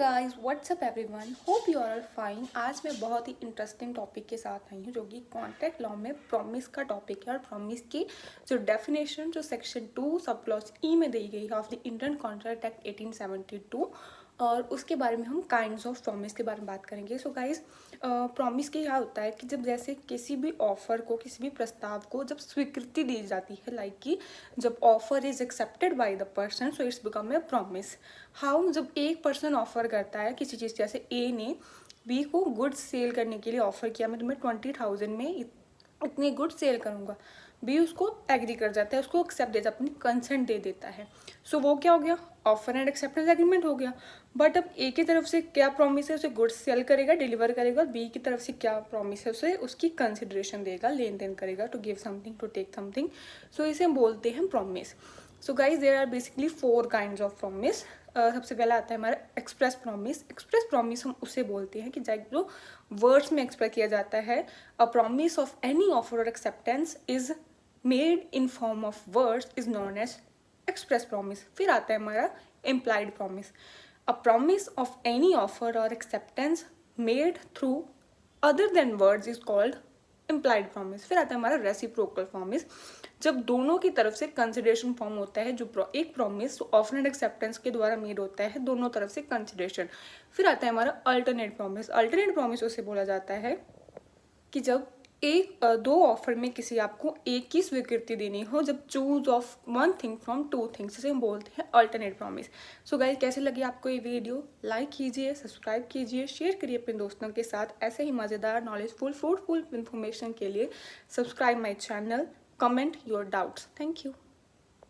Guys what's up everyone, hope you are fine. आज मैं बहुत ही इंटरेस्टिंग टॉपिक के साथ आई हूँ जो कि कॉन्ट्रैक्ट लॉ में प्रॉमिस का टॉपिक है। और प्रॉमिस की जो डेफिनेशन जो सेक्शन 2 सब क्लॉज ई में दी गई है of the Indian contract act 1872, और उसके बारे में हम काइंड्स ऑफ प्रॉमिस के बारे में बात करेंगे। सो गाइस, प्रॉमिस के क्या होता है कि जब जैसे किसी भी ऑफर को, किसी भी प्रस्ताव को जब स्वीकृति दी जाती है, लाइक कि जब offer is accepted by the person, so it's become a promise. How, जब एक पर्सन ऑफर करता है किसी चीज़, जैसे ए ने बी को गुड्स सेल करने के लिए ऑफर किया, मैं तुम्हें 20,000 में इतने गुड्स सेल करूँगा। बी उसको एग्री कर जाता है, उसको एक्सेप्ट दे जाता है, अपनी कंसेंट दे देता है। सो वो क्या हो गया, ऑफर एंड एक्सेप्टेंस एग्रीमेंट हो गया। बट अब ए की तरफ से क्या प्रॉमिस है, उसे गुड्स सेल करेगा, डिलीवर करेगा। बी की तरफ से क्या प्रॉमिस है, उसे उसकी कंसिडरेशन देगा, लेन देन करेगा, to give something, to take something. So इसे हम बोलते हैं promise. So guys, there are basically 4 kinds of promise. सबसे पहला आता है हमारा एक्सप्रेस प्रॉमिस। एक्सप्रेस प्रॉमिस हम उसे बोलते हैं कि जो वर्ड्स में एक्सप्रेस किया जाता है। A promise of any offer और acceptance is made in form of words is known as express promise. फिर आता है हमारा implied promise. A promise of any offer और acceptance made through other than words is called implied promise. फिर आता है हमारा रेसिप्रोकल प्रॉमिस, जब दोनों की तरफ से कंसिडरेशन फॉर्म होता है। जो एक प्रॉमिस ऑफर एंड एक्सेप्टेंस के द्वारा मेड होता है, दोनों तरफ से कंसिडरेशन। फिर आता है हमारा अल्टरनेट प्रॉमिस। अल्टरनेट प्रॉमिस उसे बोला जाता है कि जब दो ऑफर में किसी आपको एक ही स्वीकृति देनी हो, जब choose of one thing from 2 things, जिसे हम बोलते हैं अल्टरनेट प्रॉमिस। सो गाइस, कैसे लगी आपको ये वीडियो? लाइक कीजिए, सब्सक्राइब कीजिए, शेयर करिए अपने दोस्तों के साथ। ऐसे ही मज़ेदार, नॉलेजफुल, फ्रूटफुल इन्फॉर्मेशन के लिए subscribe my channel, comment your doubts. Thank you.